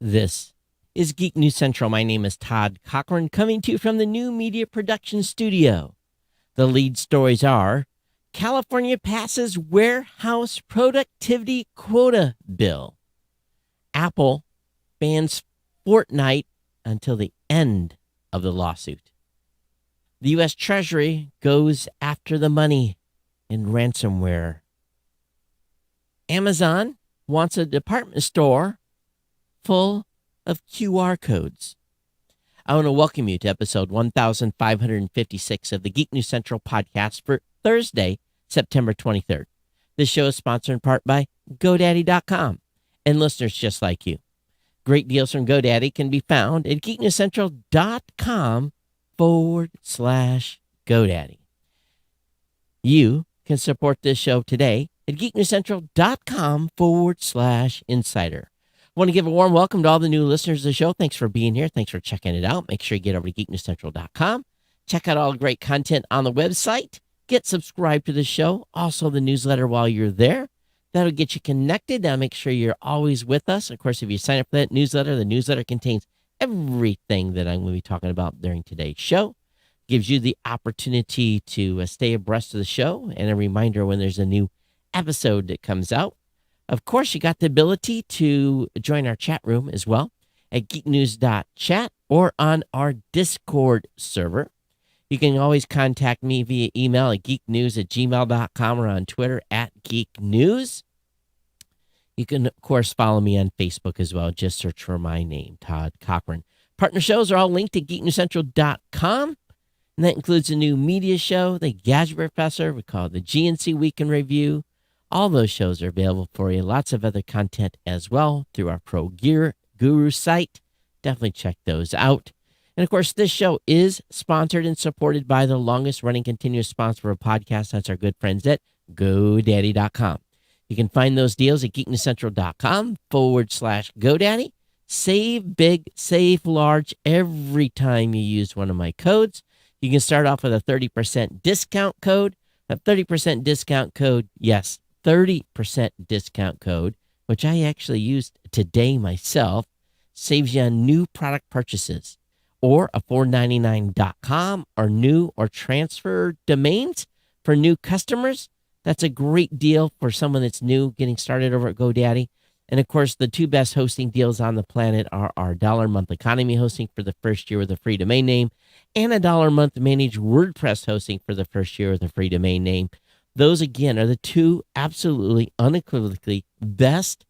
This is Geek News Central. My name is Todd Cochran, coming to you from the New Media Production Studio. The lead stories are California passes warehouse productivity quota bill. Apple bans Fortnite until the end of the lawsuit. The U.S. Treasury goes after the money in ransomware. Amazon wants a department store full of QR codes. I want to welcome you to episode 1556 of the Geek News Central podcast for Thursday, September 23rd. This show is sponsored in part by GoDaddy.com and listeners just like you. Great deals from GoDaddy can be found at geeknewscentral.com/GoDaddy. You can support this show today at geeknewscentral.com/insider. I want to give a warm welcome to all the new listeners of the show. Thanks for being here. Thanks for checking it out. Make sure you get over to geeknewscentral.com. Check out all the great content on the website. Get subscribed to the show. Also, the newsletter while you're there. That'll get you connected. That'll make sure you're always with us. Of course, if you sign up for that newsletter, the newsletter contains everything that I'm going to be talking about during today's show. Gives you the opportunity to stay abreast of the show and a reminder when there's a new episode that comes out. Of course, you got the ability to join our chat room as well at geeknews.chat or on our Discord server. You can always contact me via email at geeknews@gmail.com or on Twitter at geeknews. You can, of course, follow me on Facebook as well. Just search for my name, Todd Cochran. Partner shows are all linked at geeknewscentral.com. And that includes a new media show, The Gadget Professor. We call it the GNC Week in Review. All those shows are available for you. Lots of other content as well through our Pro Gear Guru site. Definitely check those out. And, of course, this show is sponsored and supported by the longest-running continuous sponsor of a podcast. That's our good friends at GoDaddy.com. You can find those deals at geeknewscentral.com/GoDaddy. Save big, save large every time you use one of my codes. You can start off with a 30% discount code. A 30% discount code, yes, 30% discount code, which I actually used today myself, saves you on new product purchases or a $4.99.com or new or transfer domains for new customers. That's a great deal for someone that's new getting started over at GoDaddy. And, of course, the two best hosting deals on the planet are our $1-a-month economy hosting for the first year with a free domain name and a $1-a-month managed WordPress hosting for the first year with a free domain name. Those, again, are the two absolutely unequivocally best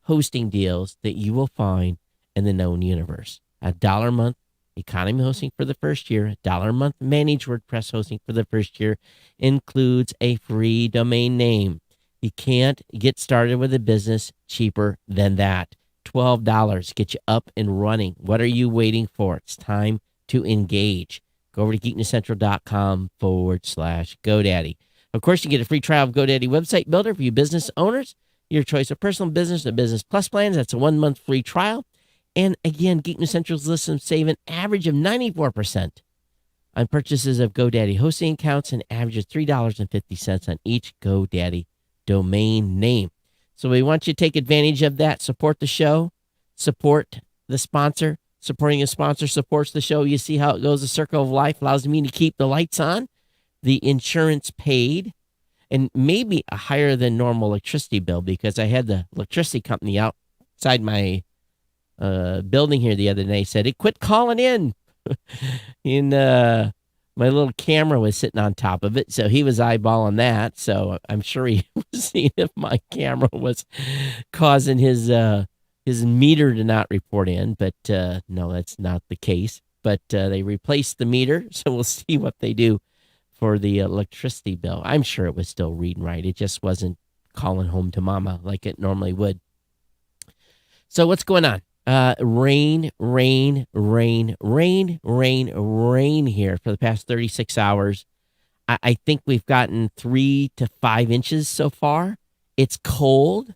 hosting deals that you will find in the known universe. A $1-a-month economy hosting for the first year, a $1-a-month managed WordPress hosting for the first year includes a free domain name. You can't get started with a business cheaper than that. $12 get you up and running. What are you waiting for? It's time to engage. Go over to geeknewscentral.com/GoDaddy. Of course, you get a free trial of GoDaddy Website Builder for you business owners. Your choice of personal business or business plus plans. That's a 1-month free trial. And again, Geek News Central's list them save an average of 94% on purchases of GoDaddy hosting accounts, an average of $3.50 on each GoDaddy domain name. So we want you to take advantage of that. Support the show. Support the sponsor. Supporting a sponsor supports the show. You see how it goes. The circle of life allows me to keep the lights on, the insurance paid, and maybe a higher than normal electricity bill because I had the electricity company outside my building here the other day. Said, "Hey, quit calling in." My little camera was sitting on top of it, so he was eyeballing that. So I'm sure he was seeing if my camera was causing his meter to not report in. But no, that's not the case. But they replaced the meter, so we'll see what they do for the electricity bill. I'm sure it was still reading right. It just wasn't calling home to mama like it normally would. So what's going on? Rain here for the past 36 hours. I think we've gotten 3 to 5 inches so far. It's cold.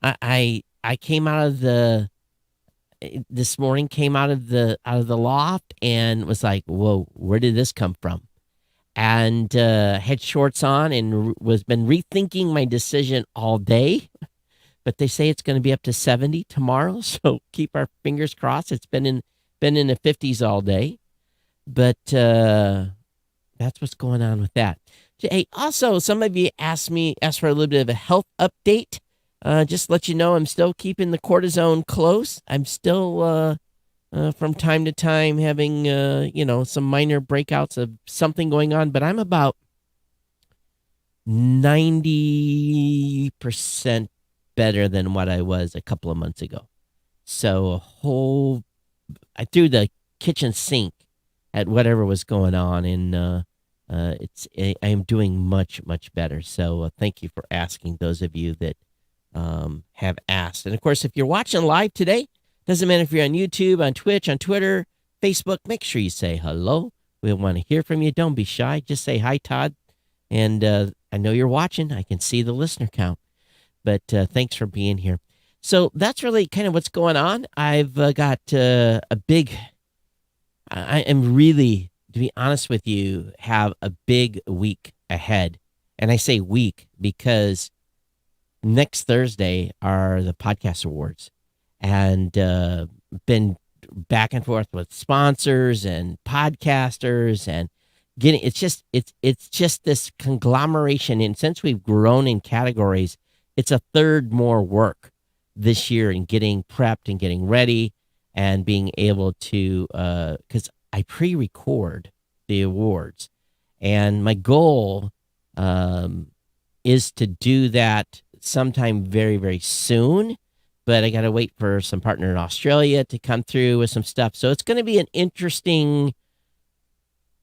I came out of this morning, out of the loft and was like, whoa, where did this come from? And had shorts on and been rethinking my decision all day. but they say it's going to be up to 70 tomorrow. So keep our fingers crossed. It's been in the 50s all day, but that's what's going on with that. Hey, also, some of you asked for a little bit of a health update. Just to let you know, I'm still keeping the cortisone close. I'm still, from time to time, having, some minor breakouts of something going on, but I'm about 90% better than what I was a couple of months ago. So I threw the kitchen sink at whatever was going on, and I am doing much, much better. So thank you for asking, those of you that have asked. And of course, if you're watching live today, doesn't matter if you're on YouTube, on Twitch, on Twitter, Facebook, make sure you say hello. We want to hear from you. Don't be shy. Just say hi, Todd. And I know you're watching. I can see the listener count. But thanks for being here. So that's really kind of what's going on. I've got I am really, to be honest with you, have a big week ahead. And I say week because next Thursday are the podcast awards. And been back and forth with sponsors and podcasters and it's just this conglomeration. And since we've grown in categories, it's a third more work this year in getting prepped and getting ready and being able to, because I pre-record the awards, and my goal is to do that sometime very, very soon. But I got to wait for some partner in Australia to come through with some stuff. So it's going to be an interesting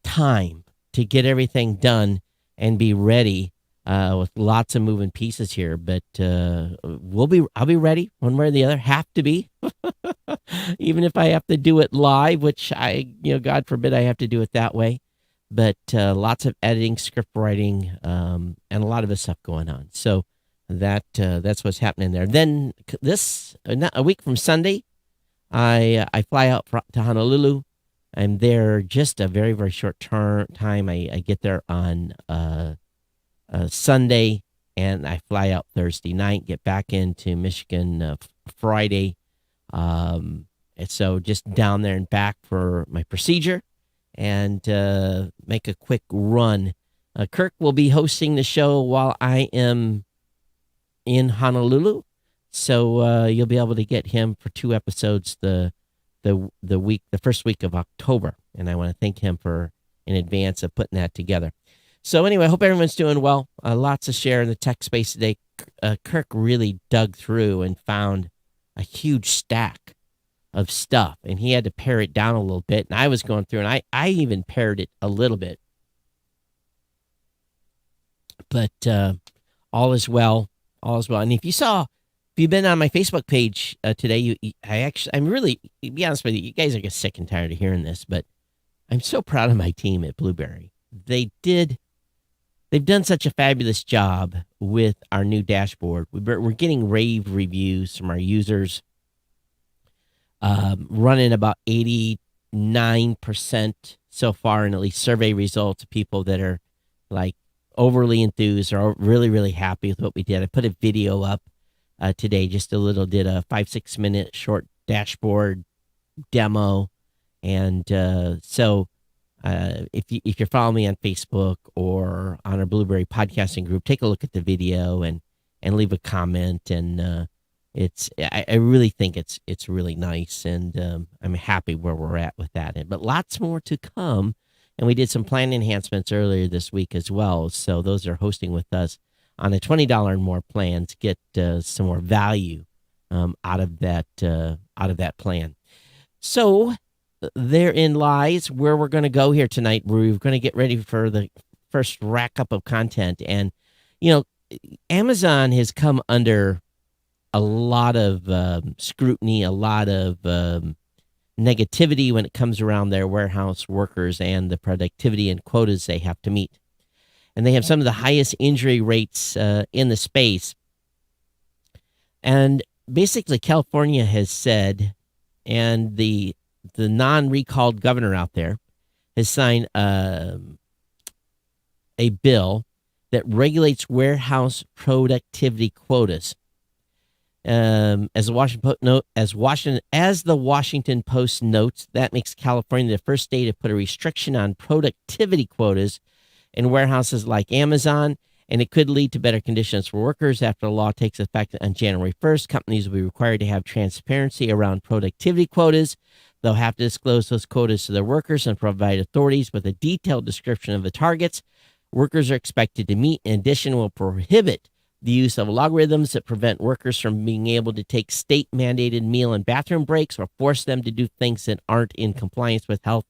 time to get everything done and be ready with lots of moving pieces here. But I'll be ready one way or the other. Have to be, even if I have to do it live, which God forbid I have to do it that way. But lots of editing, script writing, and a lot of this stuff going on. So that's what's happening there. Then a week from Sunday, I fly out to Honolulu. I'm there just a very, very short time. I get there on Sunday, and I fly out Thursday night, get back into Michigan Friday. And so just down there and back for my procedure and make a quick run. Kirk will be hosting the show while I am in Honolulu, so you'll be able to get him for 2 episodes the first week of October, and I want to thank him in advance of putting that together. So anyway, I hope everyone's doing well. Lots to share in the tech space today. Kirk really dug through and found a huge stack of stuff, and he had to pare it down a little bit, and I was going through, and I even pared it a little bit, but all is well. All is well. And if you've been on my Facebook to be honest with you guys are getting sick and tired of hearing this, but I'm so proud of my team at Blueberry. They've done such a fabulous job with our new dashboard. We're getting rave reviews from our users, running about 89% so far in at least survey results of people that are like overly enthused or really, really happy with what we did. I put a video up today, did a 5-6 minute short dashboard demo. And so if you're following me on Facebook or on our Blueberry podcasting group, take a look at the video and leave a comment. And I really think it's really nice, and I'm happy where we're at with that. But lots more to come. And we did some plan enhancements earlier this week as well. So those are hosting with us on a $20 and more plan to get some more value out of that plan. So therein lies where we're going to go here tonight. We're going to get ready for the first rack up of content. And, Amazon has come under a lot of scrutiny, a lot of negativity when it comes around their warehouse workers and the productivity and quotas they have to meet. And they have some of the highest injury rates in the space. And basically California has said, and the non-recalled governor out there has signed a bill that regulates warehouse productivity quotas. As the Washington Post notes, that makes California the first state to put a restriction on productivity quotas in warehouses like Amazon, and it could lead to better conditions for workers. After the law takes effect on January 1st, companies will be required to have transparency around productivity quotas. They'll have to disclose those quotas to their workers and provide authorities with a detailed description of the targets workers are expected to meet. In addition, will prohibit the use of algorithms that prevent workers from being able to take state-mandated meal and bathroom breaks or force them to do things that aren't in compliance with health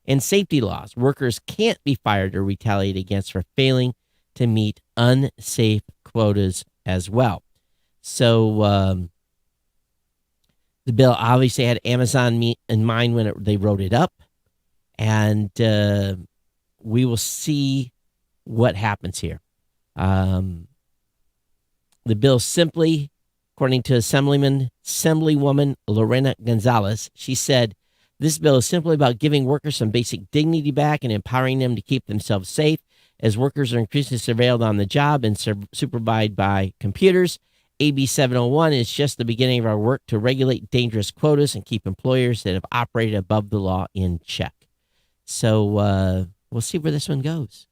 and safety laws. Workers can't be fired or retaliated against for failing to meet unsafe quotas as well. So the bill obviously had Amazon in mind when they wrote it up, and we will see what happens here. The bill simply, according to Assemblywoman Lorena Gonzalez, she said, this bill is simply about giving workers some basic dignity back and empowering them to keep themselves safe as workers are increasingly surveilled on the job and supervised by computers. AB 701 is just the beginning of our work to regulate dangerous quotas and keep employers that have operated above the law in check. So we'll see where this one goes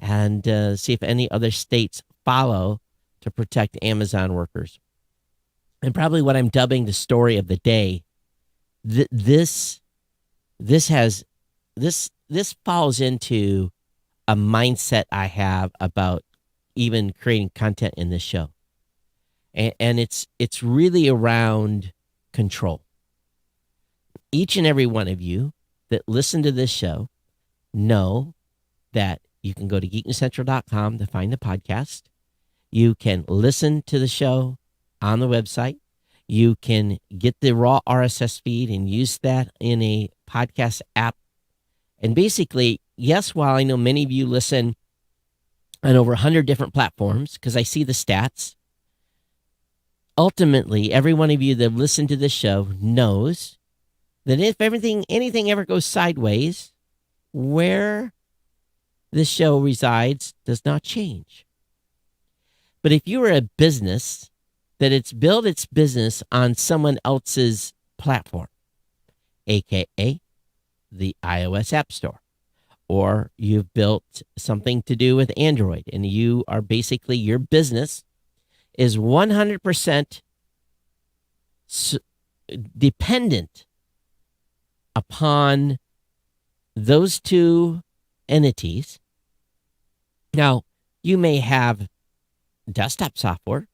and see if any other states follow to protect Amazon workers. And probably what I'm dubbing the story of the day, this falls into a mindset I have about even creating content in this show. And it's really around control. Each and every one of you that listen to this show know that you can go to geeknewscentral.com to find the podcast. You can listen to the show on the website. You can get the raw RSS feed and use that in a podcast app. And basically, yes, while I know many of you listen on over 100 different platforms, because I see the stats, ultimately, every one of you that listened to this show knows that if anything ever goes sideways, where this show resides does not change. But if you are a business that it's built its business on someone else's platform, aka the iOS App Store, or you've built something to do with Android, and you are basically, your business is 100% dependent upon those two entities. Now, you may have desktop software.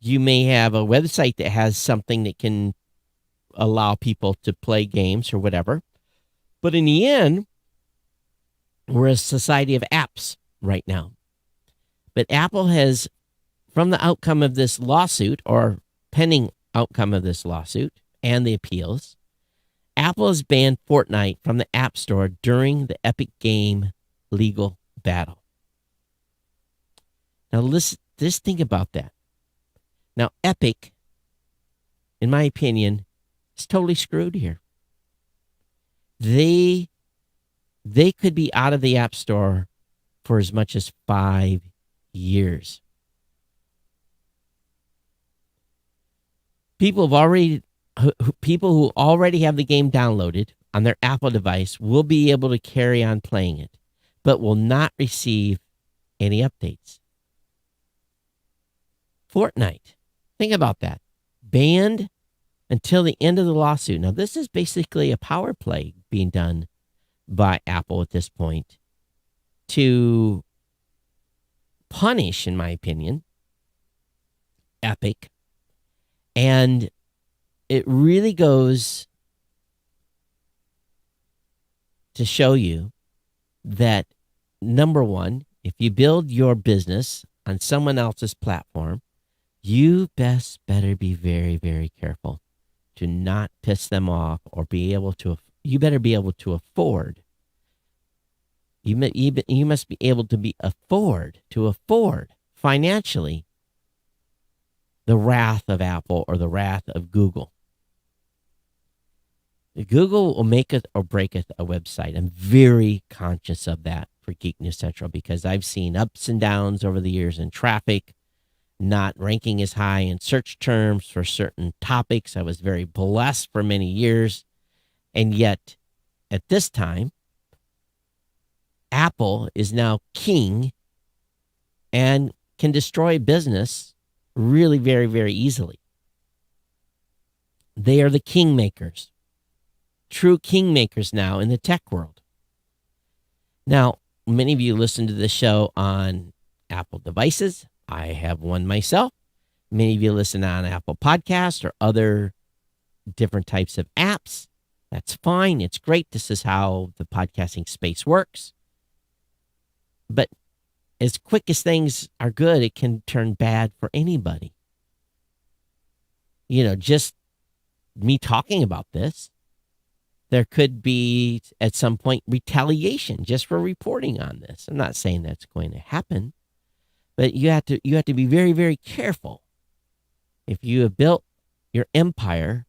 You may have a website that has something that can allow people to play games or whatever. But in the end, we're a society of apps right now. But Apple has, from the outcome of this lawsuit, or pending outcome of this lawsuit and the appeals, Apple has banned Fortnite from the App Store during the Epic Game legal battle. Now, listen, just think about that. Now, Epic, in my opinion, is totally screwed here. They could be out of the App Store for as much as 5 years. People who already have the game downloaded on their Apple device will be able to carry on playing it, but will not receive any updates. Fortnite, think about that. Banned until the end of the lawsuit. Now, this is basically a power play being done by Apple at this point to punish, in my opinion, Epic. And it really goes to show you that, number one, if you build your business on someone else's platform, you better be very, very careful to not piss them off, or you better be able to afford. You must be able to afford financially the wrath of Apple or the wrath of Google. Google will make it or break it a website. I'm very conscious of that for Geek News Central, because I've seen ups and downs over the years in traffic not ranking as high in search terms for certain topics. I was very blessed for many years. And yet, at this time, Apple is now king and can destroy business really very, very easily. They are the kingmakers, true kingmakers now in the tech world. Now, many of you listen to this show on Apple devices. I have one myself. Many of you listen on Apple Podcasts or other different types of apps. That's fine. It's great. This is how the podcasting space works. But as quick as things are good, it can turn bad for anybody. Just me talking about this, there could be at some point retaliation just for reporting on this. I'm not saying that's going to happen, but you have to be very, very careful. If you have built your empire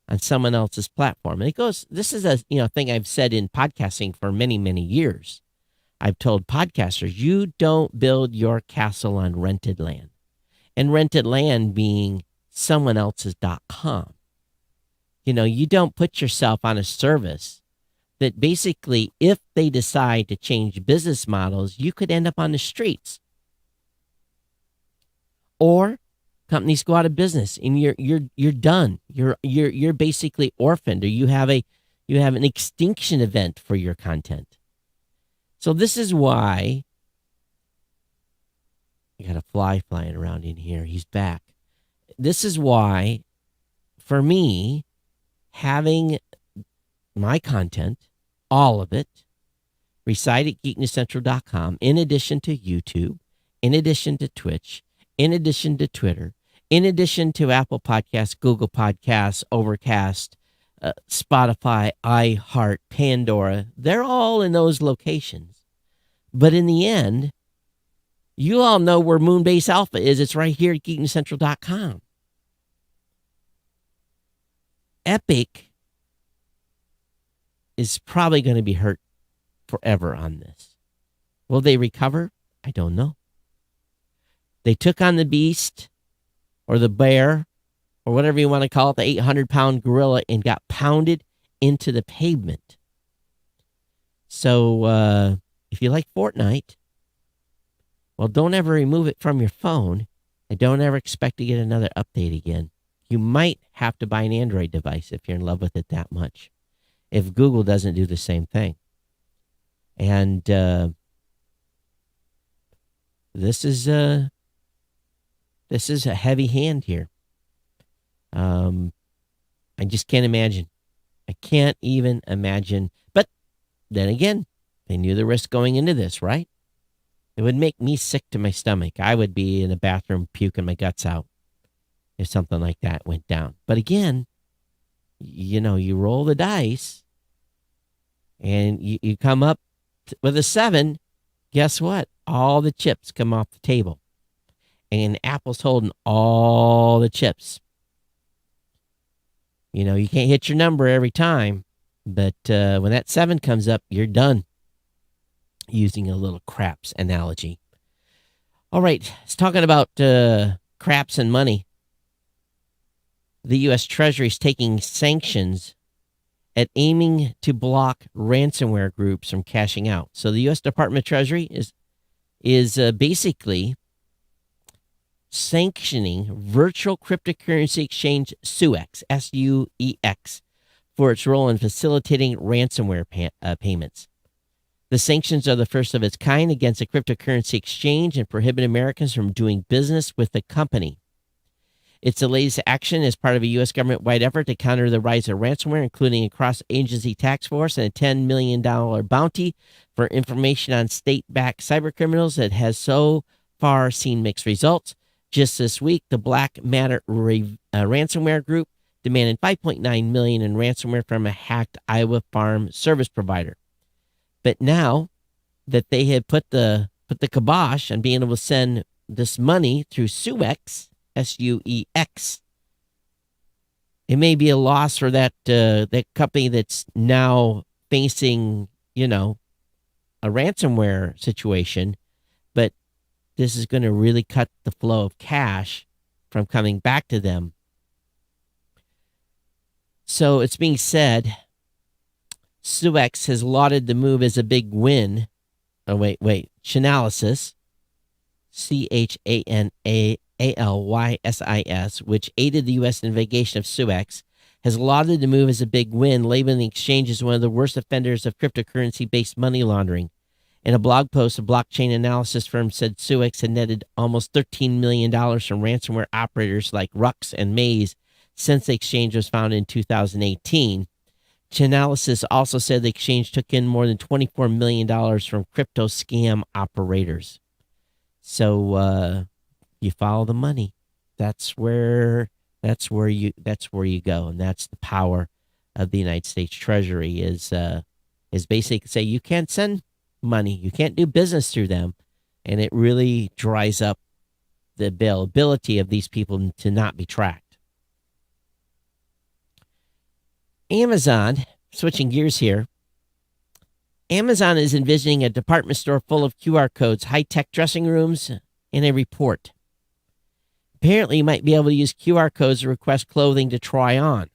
on someone else's platform, and this is a thing I've said in podcasting for many, many years. I've told podcasters, you don't build your castle on rented land, and rented land being someone else's.com. You don't put yourself on a service that basically, if they decide to change business models, you could end up on the streets. Or companies go out of business and you're done. You're basically orphaned, or you have an extinction event for your content. So this is why I got a fly flying around in here. He's back. This is why, for me, having my content, all of it, reside at geeknewscentral.com, in addition to YouTube, in addition to Twitch, in addition to Twitter, in addition to Apple Podcasts, Google Podcasts, Overcast, Spotify, iHeart, Pandora. They're all in those locations. But in the end, you all know where Moonbase Alpha is. It's right here at geeknewscentral.com. Epic is probably going to be hurt forever on this. Will they recover? I don't know. They took on the beast or the bear or whatever you want to call it, the 800-pound gorilla, and got pounded into the pavement. So if you like Fortnite, well, don't ever remove it from your phone, and don't ever expect to get another update again. You might have to buy an Android device if you're in love with it that much, if Google doesn't do the same thing. And this is a heavy hand here. I just can't imagine. I can't even imagine. But then again, they knew the risk going into this, right? It would make me sick to my stomach. I would be in the bathroom puking my guts out if something like that went down. But again, you roll the dice and you come up with a 7. Guess what? All the chips come off the table. And Apple's holding all the chips. You can't hit your number every time. But when that 7 comes up, you're done. Using a little craps analogy. All right, it's talking about craps and money. The U.S. Treasury is taking sanctions at aiming to block ransomware groups from cashing out. So the U.S. Department of Treasury is basically sanctioning virtual cryptocurrency exchange SUEX, S-U-E-X, for its role in facilitating ransomware payments. The sanctions are the first of its kind against a cryptocurrency exchange and prohibit Americans from doing business with the company. It's the latest action as part of a U.S. government-wide effort to counter the rise of ransomware, including a cross-agency task force and a $10 million bounty for information on state-backed cybercriminals that has so far seen mixed results. Just this week, the Black Matter ransomware group demanded $5.9 million in ransomware from a hacked Iowa farm service provider. But now that they had put the kibosh on being able to send this money through SUEX, S-U-E-X, it may be a loss for that company that's now facing, a ransomware situation. But this is going to really cut the flow of cash from coming back to them. So it's being said, Suex has lauded the move as a big win. Oh, wait. Chainalysis, Chainalys, which aided the U.S. investigation of Suex, has lauded the move as a big win, labeling the exchange as one of the worst offenders of cryptocurrency-based money laundering. In a blog post, a blockchain analysis firm said Suex had netted almost $13 million from ransomware operators like Rux and Maze since the exchange was founded in 2018. Chainalysis also said the exchange took in more than $24 million from crypto scam operators. So you follow the money. That's where you go, and that's the power of the United States Treasury is basically say you can't send money, you can't do business through them, and it really dries up the availability of these people to not be tracked. Amazon, switching gears here, Amazon is envisioning a department store full of QR codes, high-tech dressing rooms, and a report. Apparently, you might be able to use QR codes to request clothing to try on.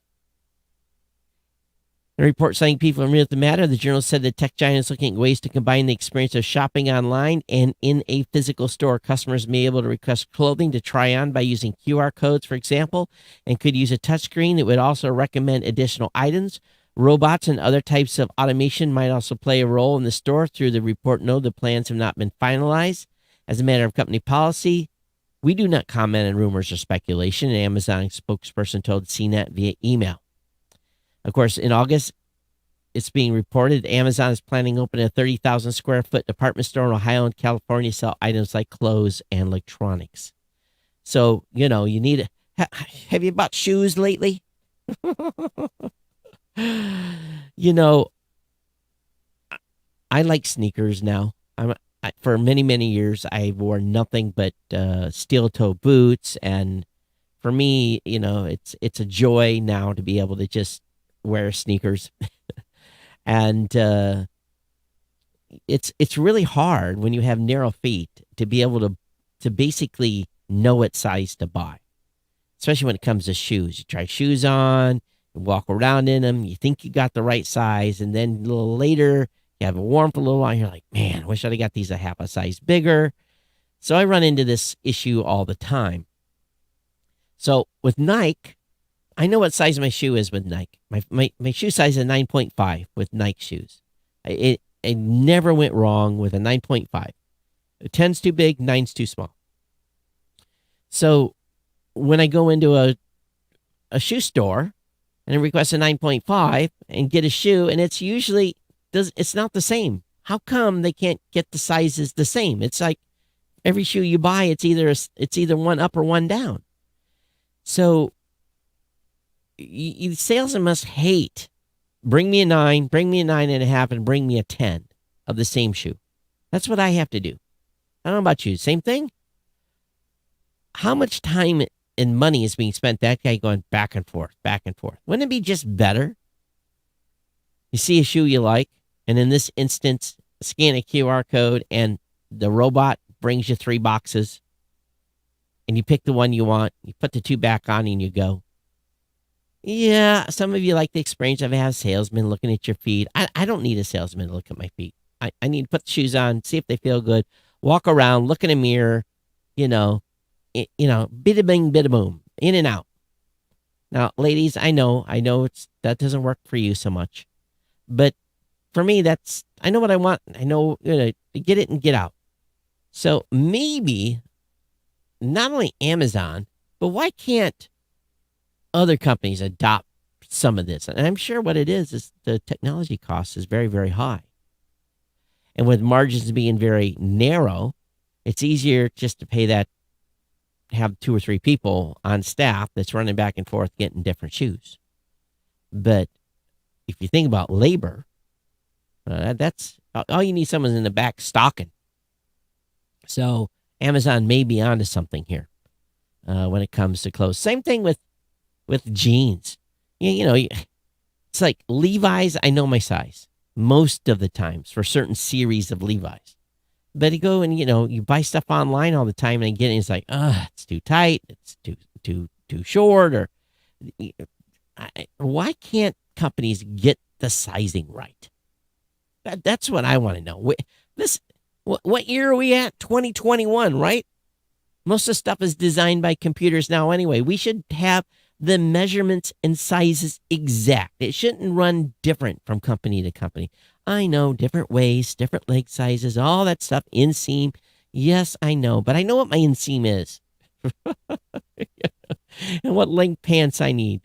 The report citing people familiar with the matter, the journal said the tech giant is looking at ways to combine the experience of shopping online and in a physical store. Customers may be able to request clothing to try on by using QR codes, for example, and could use a touchscreen that would also recommend additional items. Robots and other types of automation might also play a role in the store. Through the report note, the plans have not been finalized. As a matter of company policy, we do not comment on rumors or speculation, an Amazon spokesperson told CNET via email. Of course, in August, it's being reported Amazon is planning to open a 30,000 square foot department store in Ohio and California to sell items like clothes and electronics. So, you need have you bought shoes lately? I like sneakers now. For many, many years, I wore nothing but steel-toe boots. And for me, it's a joy now to be able to just wear sneakers. And it's really hard when you have narrow feet to be able to basically know what size to buy, especially when it comes to shoes. You try shoes on, you walk around in them, you think you got the right size, and then a little later, you have a warm for a little while, and you're like, man, I wish I'd have got these a half a size bigger. So I run into this issue all the time. So with Nike, I know what size my shoe is with Nike. My shoe size is a 9.5 with Nike shoes. It never went wrong with a 9.5. 10's too big, 9's too small. So when I go into a shoe store and I request a 9.5 and get a shoe, and it's usually it's not the same. How come they can't get the sizes the same? It's like every shoe you buy, it's either one up or one down. So salesmen must hate. Bring me a 9, bring me a 9.5, and bring me a 10 of the same shoe. That's what I have to do. I don't know about you. Same thing? How much time and money is being spent that guy going back and forth, back and forth? Wouldn't it be just better? You see a shoe you like, and in this instance, scan a QR code, and the robot brings you 3 boxes, and you pick the one you want, you put the 2 back on, and you go. Yeah, some of you like the experience of having a salesman looking at your feet. I don't need a salesman to look at my feet. I need to put the shoes on, see if they feel good, walk around, look in a mirror, bida bing, bida boom, in and out. Now, ladies, I know that doesn't work for you so much, but for me, I know what I want. I know, get it and get out. So maybe not only Amazon, but why can't other companies adopt some of this? And I'm sure what it is the technology cost is very, very high. And with margins being very narrow, it's easier just to pay that, have 2 or 3 people on staff that's running back and forth getting different shoes. But if you think about labor, that's all you need. Someone's in the back stocking. So Amazon may be onto something here when it comes to clothes. Same thing with jeans. It's like Levi's. I know my size most of the times for certain series of Levi's. But you go and you buy stuff online all the time, and again, it's like, it's too tight, it's too short, or why can't companies get the sizing right? That's what I want to know. What year are we at? 2021, right? Most of the stuff is designed by computers now anyway. We should have the measurements and sizes exact. It shouldn't run different from company to company. I know different waist, different leg sizes, all that stuff, inseam. Yes, I know, but I know what my inseam is and what length pants I need.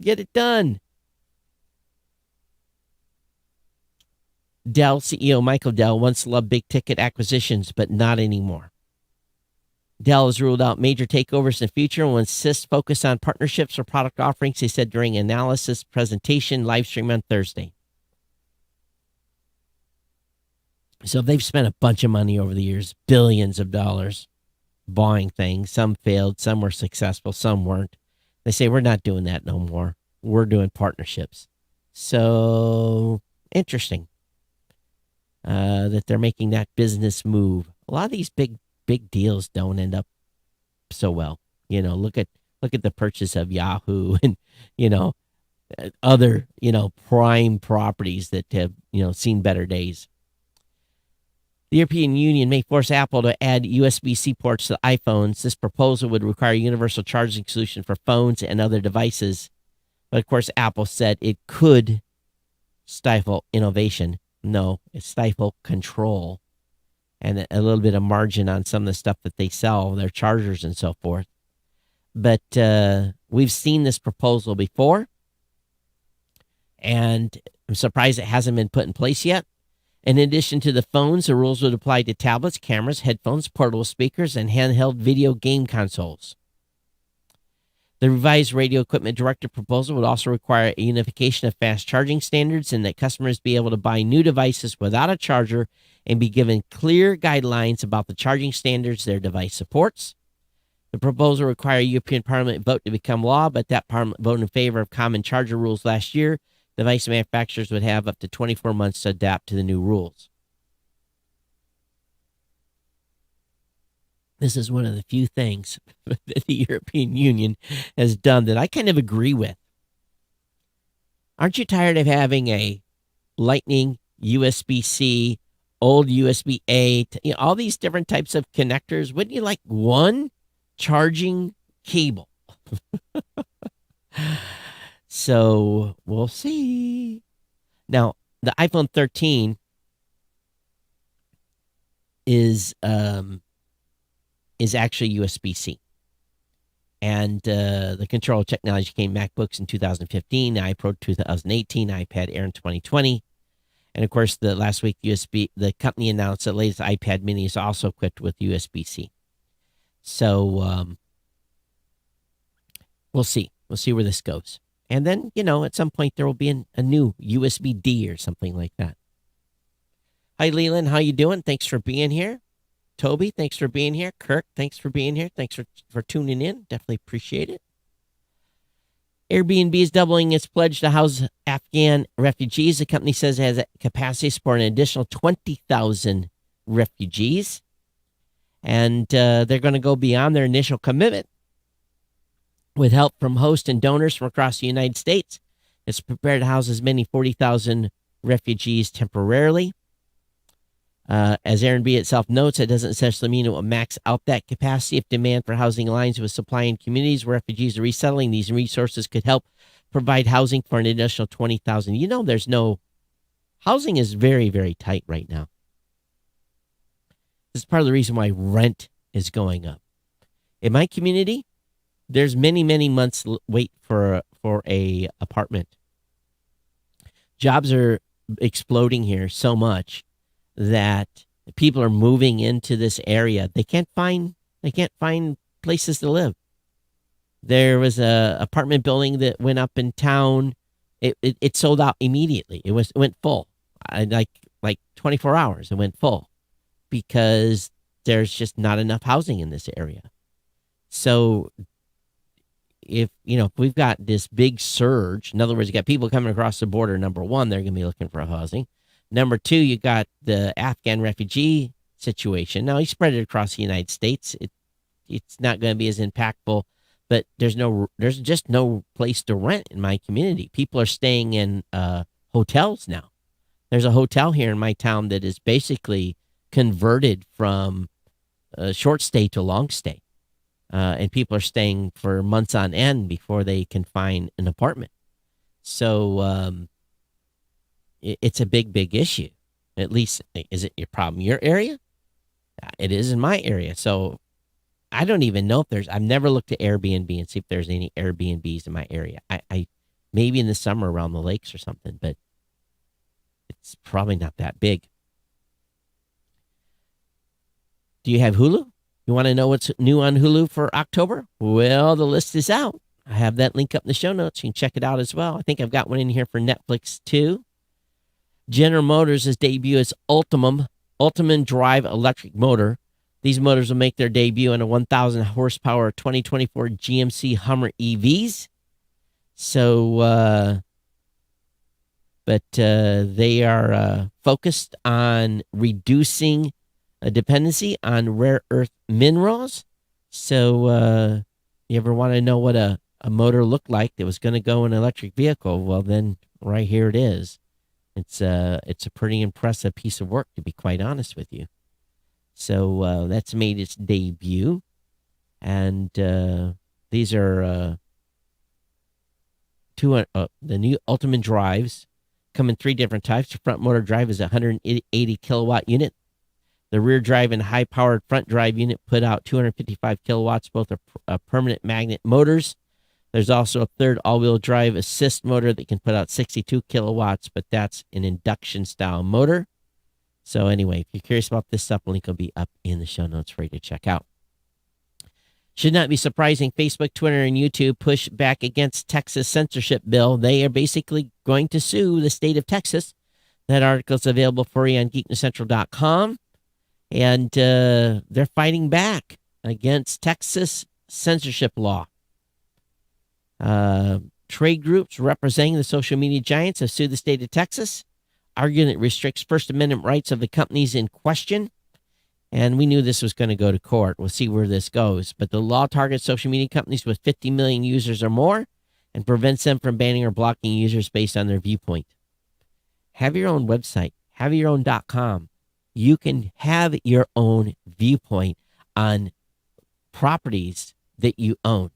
Get it done. Dell CEO Michael Dell once loved big ticket acquisitions, but not anymore. Dell has ruled out major takeovers in the future and will insist focus on partnerships or product offerings, he said during analysis presentation live stream on Thursday. So they've spent a bunch of money over the years, billions of dollars, buying things. Some failed, some were successful, some weren't. They say, we're not doing that no more. We're doing partnerships. So interesting that they're making that business move. A lot of these big deals don't end up so well. Look at the purchase of Yahoo and other prime properties that have seen better days. The European Union may force Apple to add USB-C ports to iPhones. This proposal would require a universal charging solution for phones and other devices. But of course, Apple said it could stifle innovation. No, it stifle control and a little bit of margin on some of the stuff that they sell, their chargers and so forth. But we've seen this proposal before, and I'm surprised it hasn't been put in place yet. In addition to the phones, the rules would apply to tablets, cameras, headphones, portable speakers, and handheld video game consoles. The revised radio equipment directive proposal would also require a unification of fast charging standards and that customers be able to buy new devices without a charger and be given clear guidelines about the charging standards their device supports. The proposal required a European Parliament vote to become law, but that Parliament voted in favor of common charger rules last year. Device manufacturers would have up to 24 months to adapt to the new rules. This is one of the few things that the European Union has done that I kind of agree with. Aren't you tired of having a Lightning, USB-C, old USB-A, all these different types of connectors? Wouldn't you like one charging cable? So we'll see. Now, the iPhone 13 is actually USB-C. And the control technology came MacBooks in 2015, iPro 2018, iPad Air in 2020. And of course, last week, the company announced that the latest iPad mini is also equipped with USB-C. So we'll see. We'll see where this goes. And then, at some point there will be a new USB-D or something like that. Hi, Leland. How you doing? Thanks for being here. Toby, thanks for being here. Kirk, thanks for being here. Thanks for tuning in. Definitely appreciate it. Airbnb is doubling its pledge to house Afghan refugees. The company says it has a capacity to support an additional 20,000 refugees. And they're going to go beyond their initial commitment. With help from hosts and donors from across the United States, it's prepared to house as many 40,000 refugees temporarily. As Airbnb itself notes, it doesn't essentially mean it will max out that capacity. If demand for housing aligns with supply in communities where refugees are resettling, these resources could help provide housing for an additional 20,000. Housing is very, very tight right now. This is part of the reason why rent is going up. In my community, there's many, many months wait for a apartment. Jobs are exploding here so much that people are moving into this area. They can't find places to live. There was a apartment building that went up in town. It sold out immediately. It went full. Like 24 hours. It went full because there's just not enough housing in this area. So if we've got this big surge, in other words, you got people coming across the border, number one, they're going to be looking for housing. Number two, you got the Afghan refugee situation. Now, he spread it across the United States. It's not going to be as impactful, but there's just no place to rent in my community. People are staying in hotels now. There's a hotel here in my town that is basically converted from a short stay to long stay. And people are staying for months on end before they can find an apartment. So it's a big, big issue. At least, is it your problem in your area? It is in my area. So I don't even know if I've never looked at Airbnb and see if there's any Airbnbs in my area. I maybe in the summer around the lakes or something, but it's probably not that big. Do you have Hulu? You want to know what's new on Hulu for October? Well, the list is out. I have that link up in the show notes. You can check it out as well. I think I've got one in here for Netflix too. General Motors' debut is Ultimum drive electric motor. These motors will make their debut in a 1,000 horsepower 2024 GMC Hummer EVs. So, but they are focused on reducing a dependency on rare earth minerals. So, you ever want to know what a motor looked like that was going to go in an electric vehicle? Well, then right here it is. It's a pretty impressive piece of work, to be quite honest with you. So that's made its debut, and these are the new Ultimum drives. Come in three different types. The front motor drive is a 180 kilowatt unit. The rear drive and high-powered front drive unit put out 255 kilowatts. Both are permanent magnet motors. There's also a third all-wheel drive assist motor that can put out 62 kilowatts, but that's an induction-style motor. So anyway, if you're curious about this stuff, the link will be up in the show notes for you to check out. Should not be surprising. Facebook, Twitter, and YouTube push back against Texas censorship bill. They are basically going to sue the state of Texas. That article is available for you on geeknewscentral.com. And they're fighting back against Texas censorship law. Trade groups representing the social media giants have sued the state of Texas, arguing it restricts First Amendment rights of the companies in question. And we knew this was going to go to court. We'll see where this goes. But the law targets social media companies with 50 million users or more and prevents them from banning or blocking users based on their viewpoint. Have your own website. Have your own .com. You can have your own viewpoint on properties that you own.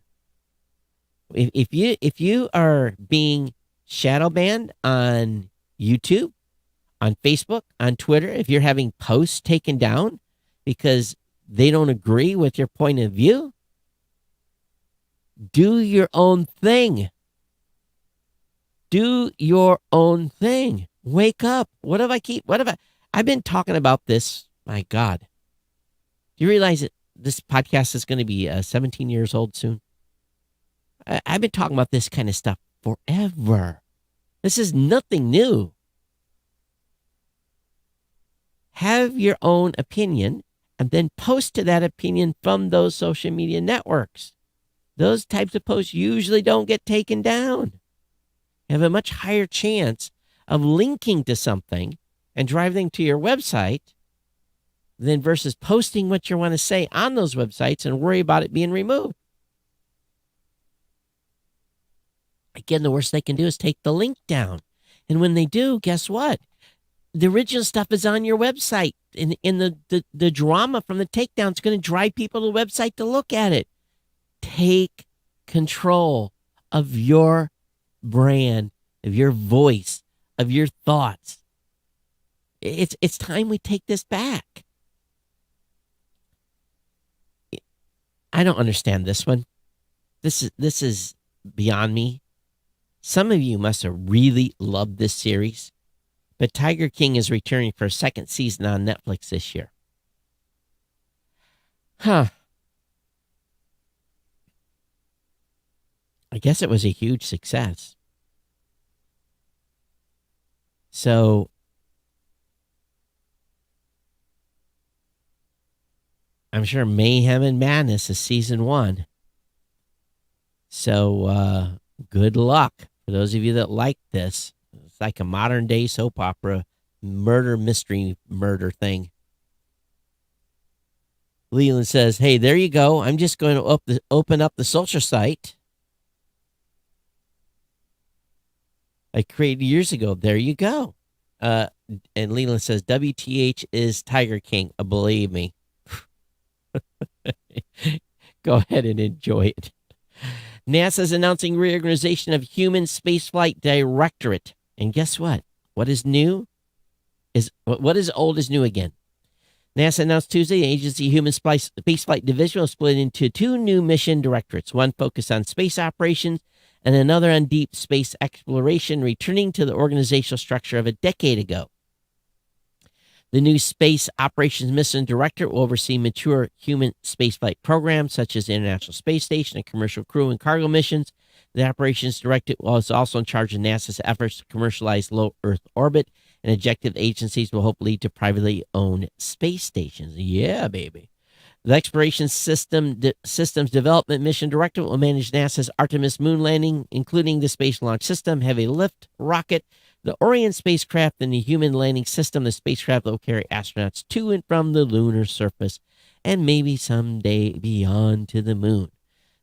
If you are being shadow banned on YouTube, on Facebook, on Twitter, if you're having posts taken down because they don't agree with your point of view, do your own thing. Do your own thing. Wake up. I've been talking about this. My God. Do you realize that this podcast is going to be 17 years old soon? I've been talking about this kind of stuff forever. This is nothing new. Have your own opinion and then post to that opinion from those social media networks. Those types of posts usually don't get taken down. You have a much higher chance of linking to something and driving to your website than versus posting what you want to say on those websites and worry about it being removed. Again, the worst they can do is take the link down. And when they do, guess what? The original stuff is on your website. And the drama from the takedown is going to drive people to the website to look at it. Take control of your brand, of your voice, of your thoughts. It's time we take this back. I don't understand this one. This is beyond me. Some of you must have really loved this series, but Tiger King is returning for a second season on Netflix this year. I guess it was a huge success. So I'm sure Mayhem and Madness is season 1. So good luck for those of you that like this. It's like a modern day soap opera murder thing. Leland says, hey, there you go. I'm just going to open up the social site I created years ago. There you go. And Leland says, WTH is Tiger King. Believe me. Go ahead and enjoy it. NASA's announcing reorganization of Human Spaceflight Directorate. And guess what? What is new is what is old is new again. NASA announced Tuesday the agency Human Spaceflight Division will split into two new mission directorates, one focused on space operations and another on deep space exploration, returning to the organizational structure of a decade ago. The new Space Operations Mission Director will oversee mature human spaceflight programs such as the International Space Station and commercial crew and cargo missions. The Operations Director was also in charge of NASA's efforts to commercialize low Earth orbit, and objective agencies will hope lead to privately owned space stations. Yeah, baby. The Exploration Systems Development Mission Director will manage NASA's Artemis moon landing, including the Space Launch System, Heavy Lift rocket, the Orion spacecraft, and the Human Landing System, the spacecraft that will carry astronauts to and from the lunar surface, and maybe someday beyond to the moon.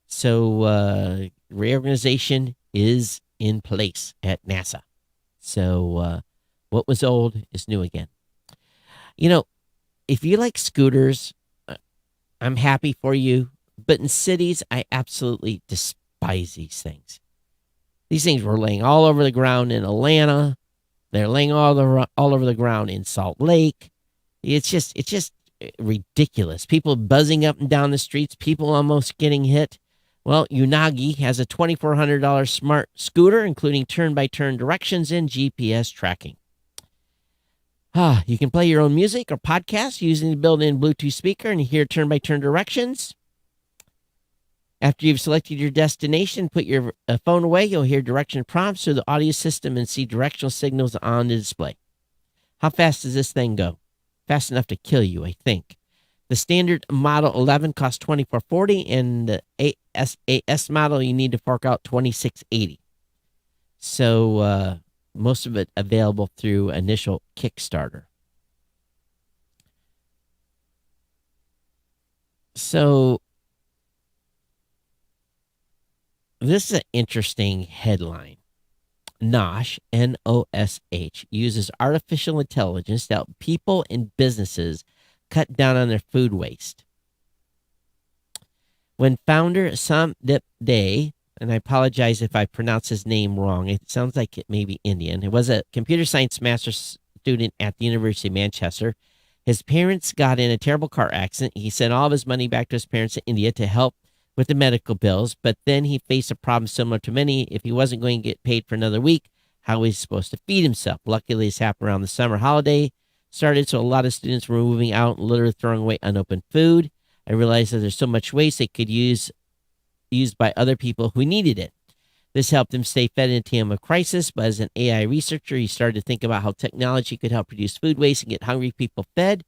So reorganization is in place at NASA. So what was old is new again. You know, if you like scooters, I'm happy for you. But in cities, I absolutely despise these things. These things were laying all over the ground in Atlanta. They're laying all over the ground in Salt Lake. It's just ridiculous. People buzzing up and down the streets. People almost getting hit. Well, Unagi has a $2,400 smart scooter, including turn-by-turn directions and GPS tracking. You can play your own music or podcast using the built-in Bluetooth speaker and hear turn-by-turn directions. After you've selected your destination, put your phone away, you'll hear direction prompts through the audio system and see directional signals on the display. How fast does this thing go? Fast enough to kill you, I think. The standard Model 11 costs $2,440, and the AS model you need to fork out $2,680. So most of it available through initial Kickstarter. So this is an interesting headline. NOSH, N-O-S-H, uses artificial intelligence to help people and businesses cut down on their food waste. When founder Samdip Day, and I apologize if I pronounce his name wrong, it sounds like it may be Indian. It was a computer science master's student at the University of Manchester. His parents got in a terrible car accident. He sent all of his money back to his parents in India to help with the medical bills, but then he faced a problem similar to many. If he wasn't going to get paid for another week, how was he supposed to feed himself? Luckily, this happened around the summer holiday started, so a lot of students were moving out and literally throwing away unopened food. I realized that there's so much waste they could used by other people who needed it. This helped him stay fed in a time of crisis, but as an AI researcher, he started to think about how technology could help reduce food waste and get hungry people fed.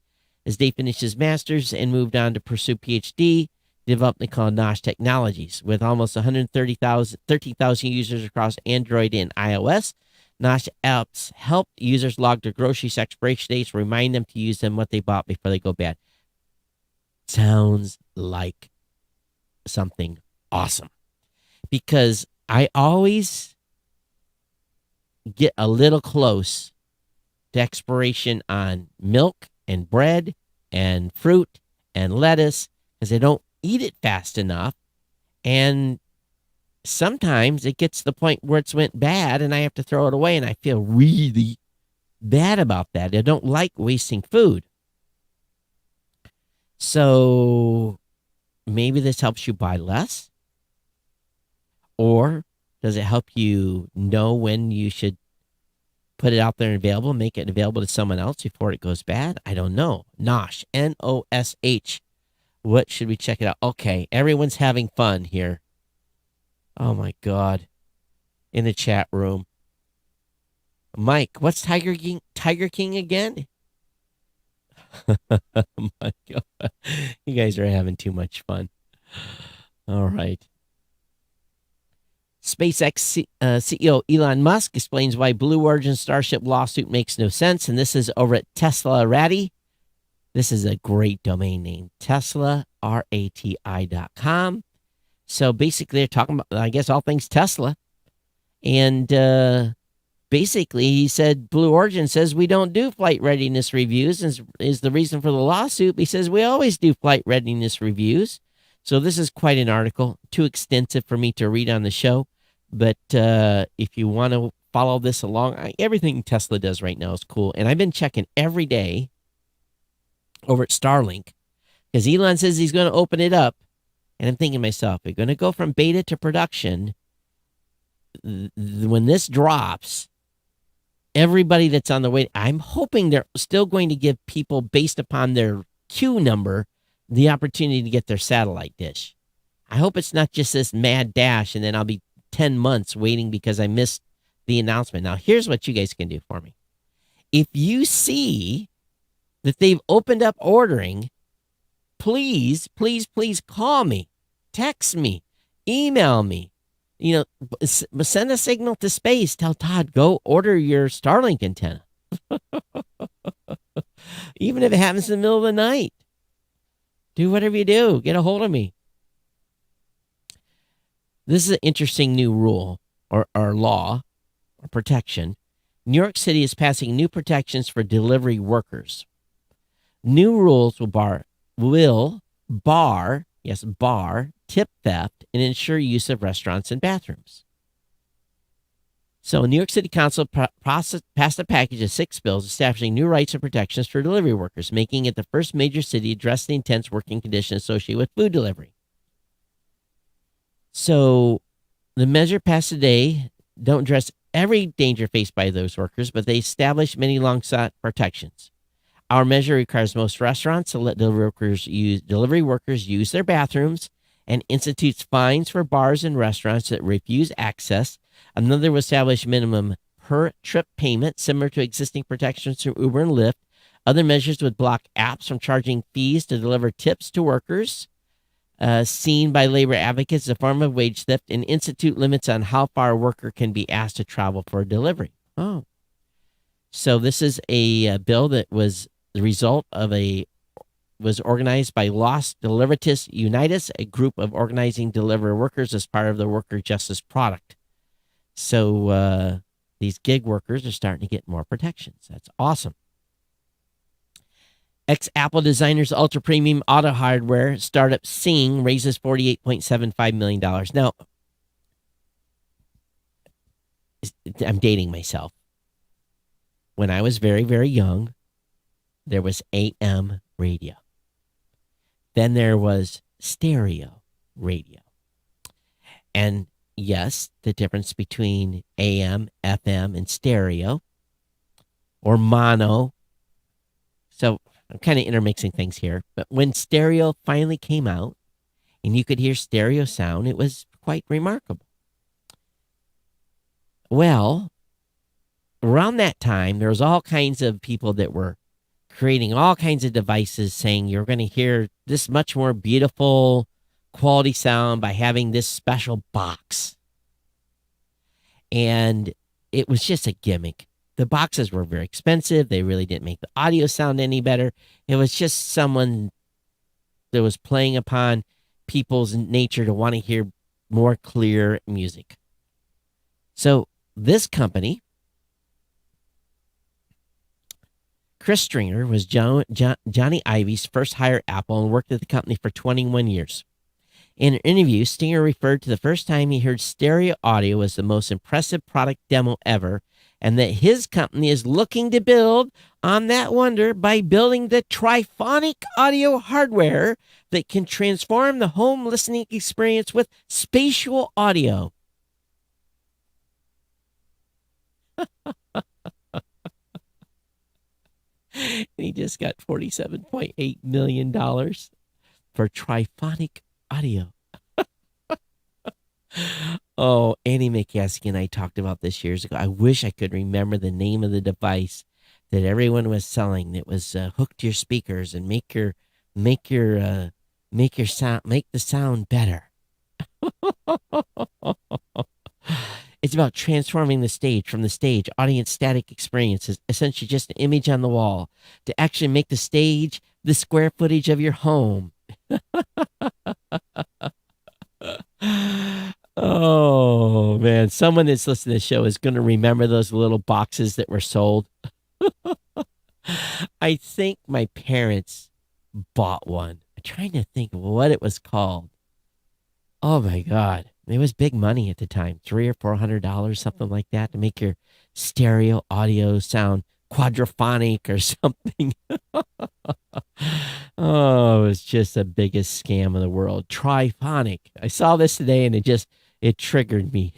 As Dave finished his master's and moved on to pursue PhD, developed and called NOSH Technologies. With almost 13,000 users across Android and iOS, NOSH apps help users log their groceries expiration dates, remind them to use them what they bought before they go bad. Sounds like something awesome. Because I always get a little close to expiration on milk and bread and fruit and lettuce because I don't eat it fast enough. And sometimes it gets to the point where it's went bad and I have to throw it away, and I feel really bad about that. I don't like wasting food. So maybe this helps you buy less. Or does it help you know when you should put it out there and available, make it available to someone else before it goes bad? I don't know. NOSH, N-O-S-H. What should we check it out? Okay, everyone's having fun here. Oh, my God. In the chat room. Mike, what's Tiger King again? Oh, my God. You guys are having too much fun. All right. SpaceX CEO Elon Musk explains why Blue Origin Starship lawsuit makes no sense. And this is over at Tesla Ratty. This is a great domain name, Tesla, RATI.com. So basically, they're talking about, I guess, all things Tesla. And basically, he said Blue Origin says we don't do flight readiness reviews, is the reason for the lawsuit. He says we always do flight readiness reviews. So this is quite an article, too extensive for me to read on the show. But if you want to follow this along, everything Tesla does right now is cool. And I've been checking every day over at Starlink, because Elon says he's going to open it up. And I'm thinking to myself, we're going to go from beta to production. When this drops, everybody that's on the way, I'm hoping they're still going to give people, based upon their queue number, the opportunity to get their satellite dish. I hope it's not just this mad dash and then I'll be 10 months waiting because I missed the announcement. Now, here's what you guys can do for me. If you see that they've opened up ordering, please, please, please call me, text me, email me. Send a signal to space. Tell Todd, go order your Starlink antenna. Even if it happens in the middle of the night. Do whatever you do. Get a hold of me. This is an interesting new rule or law or protection. New York City is passing new protections for delivery workers. New rules will bar tip theft and ensure use of restaurants and bathrooms. So, New York City Council passed a package of 6 bills establishing new rights and protections for delivery workers, making it the first major city to address the intense working conditions associated with food delivery. So, the measure passed today don't address every danger faced by those workers, but they establish many long-sought protections. Our measure requires most restaurants to let delivery workers use their bathrooms and institutes fines for bars and restaurants that refuse access. Another will establish minimum per-trip payment, similar to existing protections from Uber and Lyft. Other measures would block apps from charging fees to deliver tips to workers, seen by labor advocates as a form of wage theft, and institute limits on how far a worker can be asked to travel for a delivery. Oh. So this is a bill that was the result of was organized by Los Deliveratis Unitas, a group of organizing delivery workers as part of the Worker Justice Project. So these gig workers are starting to get more protections. That's awesome. Ex-Apple designers ultra premium auto hardware startup Sing raises $48.75 million. Now, I'm dating myself. When I was very, very young, there was AM radio. Then there was stereo radio. And yes, the difference between AM, FM, and stereo, or mono. So I'm kind of intermixing things here. But when stereo finally came out and you could hear stereo sound, it was quite remarkable. Well, around that time, there was all kinds of people that were creating all kinds of devices saying you're going to hear this much more beautiful quality sound by having this special box. And it was just a gimmick. The boxes were very expensive. They really didn't make the audio sound any better. It was just someone that was playing upon people's nature to want to hear more clear music. So this company, Chris Stringer, was Johnny Ive's first hire at Apple and worked at the company for 21 years. In an interview, Stringer referred to the first time he heard stereo audio as the most impressive product demo ever, and that his company is looking to build on that wonder by building the triphonic audio hardware that can transform the home listening experience with spatial audio. He just got $47.8 million for triphonic audio. Oh, Annie McCaskey and I talked about this years ago. I wish I could remember the name of the device that everyone was selling that was hooked to your speakers and make the sound better. It's about transforming the stage from the stage, audience static experiences, essentially just an image on the wall, to actually make the stage the square footage of your home. Oh, man. Someone that's listening to the show is going to remember those little boxes that were sold. I think my parents bought one. I'm trying to think of what it was called. Oh my God. It was big money at the time, $300 or $400, something like that, to make your stereo audio sound quadraphonic or something. Oh, it was just the biggest scam in the world. Triphonic. I saw this today and it triggered me.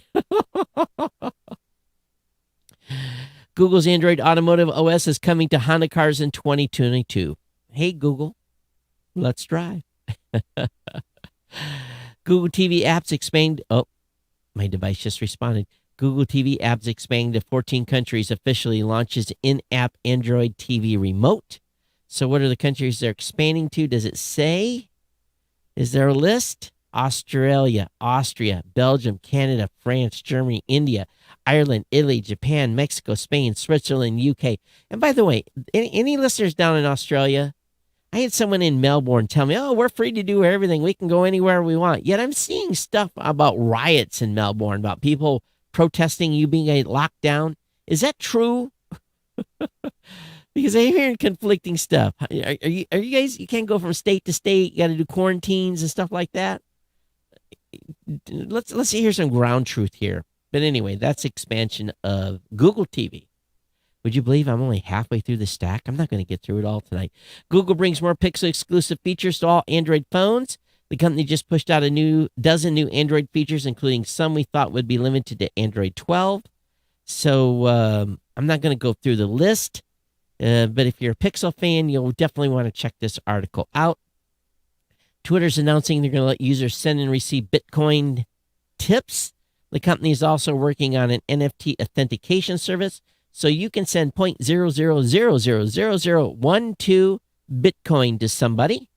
Google's Android Automotive OS is coming to Honda cars in 2022. Hey, Google, let's drive. Google TV apps expand. Oh, my device just responded. Google TV apps expanding to 14 countries, officially launches in-app Android TV remote. So what are the countries they're expanding to? Does it say? Is there a list? Australia, Austria, Belgium, Canada, France, Germany, India, Ireland, Italy, Japan, Mexico, Spain, Switzerland, UK. And by the way, any listeners down in Australia? I had someone in Melbourne tell me, oh, we're free to do everything. We can go anywhere we want. Yet I'm seeing stuff about riots in Melbourne, about people protesting you being locked down. Is that true? Because I'm hearing conflicting stuff. Are you guys, you can't go from state to state. You got to do quarantines and stuff like that. Let's hear some ground truth here. But anyway, that's expansion of Google TV. Would you believe I'm only halfway through the stack? I'm not going to get through it all tonight. Google brings more Pixel exclusive features to all Android phones. The company just pushed out a dozen new Android features, including some we thought would be limited to Android 12. So I'm not going to go through the list. But if you're a Pixel fan, you'll definitely want to check this article out. Twitter's announcing they're going to let users send and receive Bitcoin tips. The company is also working on an NFT authentication service, so you can send 0.00000012 Bitcoin to somebody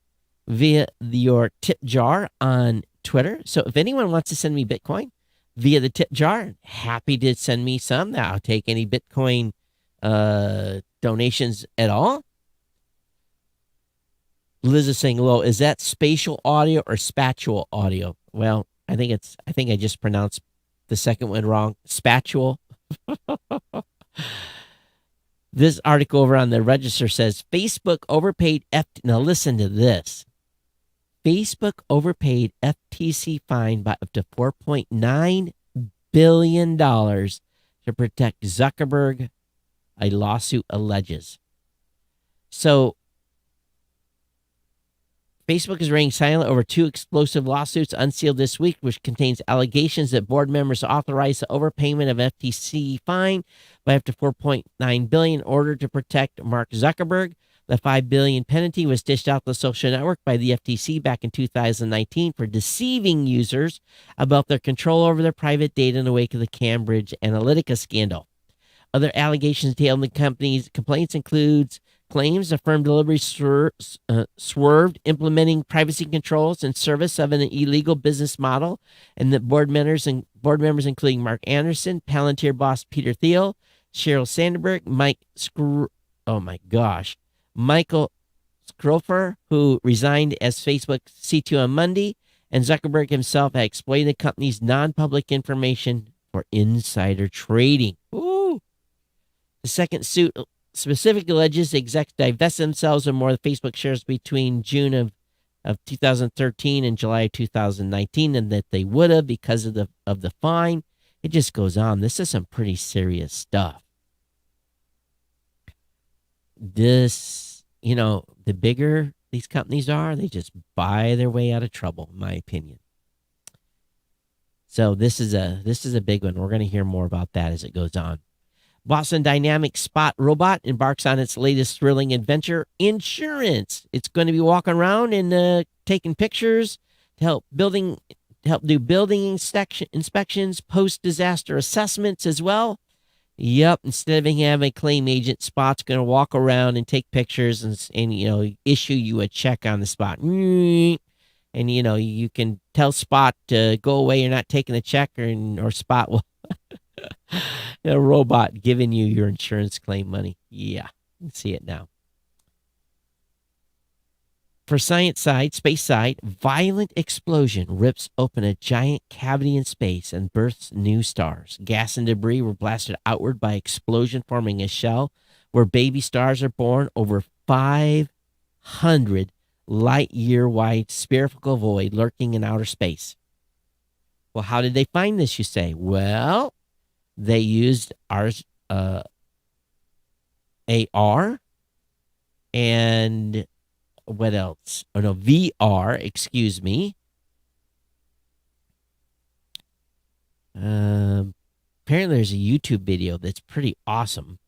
via your tip jar on Twitter. So if anyone wants to send me Bitcoin via the tip jar, happy to send me some. I'll take any Bitcoin donations at all. Liz is saying, "Hello, is that spatial audio or spatual audio?" Well, I think I just pronounced the second one wrong. Spatual. This article over on the Register says Facebook overpaid now listen to this. Facebook overpaid FTC fine by up to $4.9 billion to protect Zuckerberg, a lawsuit alleges. So Facebook is remaining silent over two explosive lawsuits unsealed this week, which contains allegations that board members authorized the overpayment of FTC fine by up to $4.9 billion in order to protect Mark Zuckerberg. The $5 billion penalty was dished out to the social network by the FTC back in 2019 for deceiving users about their control over their private data in the wake of the Cambridge Analytica scandal. Other allegations detailed in the company's complaints includes claims the firm deliberately swerved implementing privacy controls in service of an illegal business model, and that board members including Mark Anderson, Palantir boss Peter Thiel, Sheryl Sandberg, Michael Scrofer, who resigned as Facebook CTO on Monday, and Zuckerberg himself had exploited the company's non-public information for insider trading. Ooh. The second suit specifically alleges the execs divested themselves of more of the Facebook shares between June of 2013 and July of 2019, and that they would have because of the fine. It just goes on. This is some pretty serious stuff. This, the bigger these companies are, they just buy their way out of trouble, in my opinion. So this is a big one. We're going to hear more about that as it goes on. Boston Dynamics Spot robot embarks on its latest thrilling adventure, insurance. It's going to be walking around and taking pictures to help do building inspections, post-disaster assessments as well. Yep, instead of having a claim agent, Spot's going to walk around and take pictures and issue you a check on the spot. And you can tell Spot to go away, you're not taking the check, or Spot will A robot giving you your insurance claim money. Yeah, you see it now. For science side, space side, violent explosion rips open a giant cavity in space and births new stars. Gas and debris were blasted outward by explosion, forming a shell where baby stars are born over 500 light-year wide spherical void lurking in outer space. Well, how did they find this, you say? Well, they used AR and what else? Oh, no, VR, excuse me. Apparently there's a YouTube video that's pretty awesome.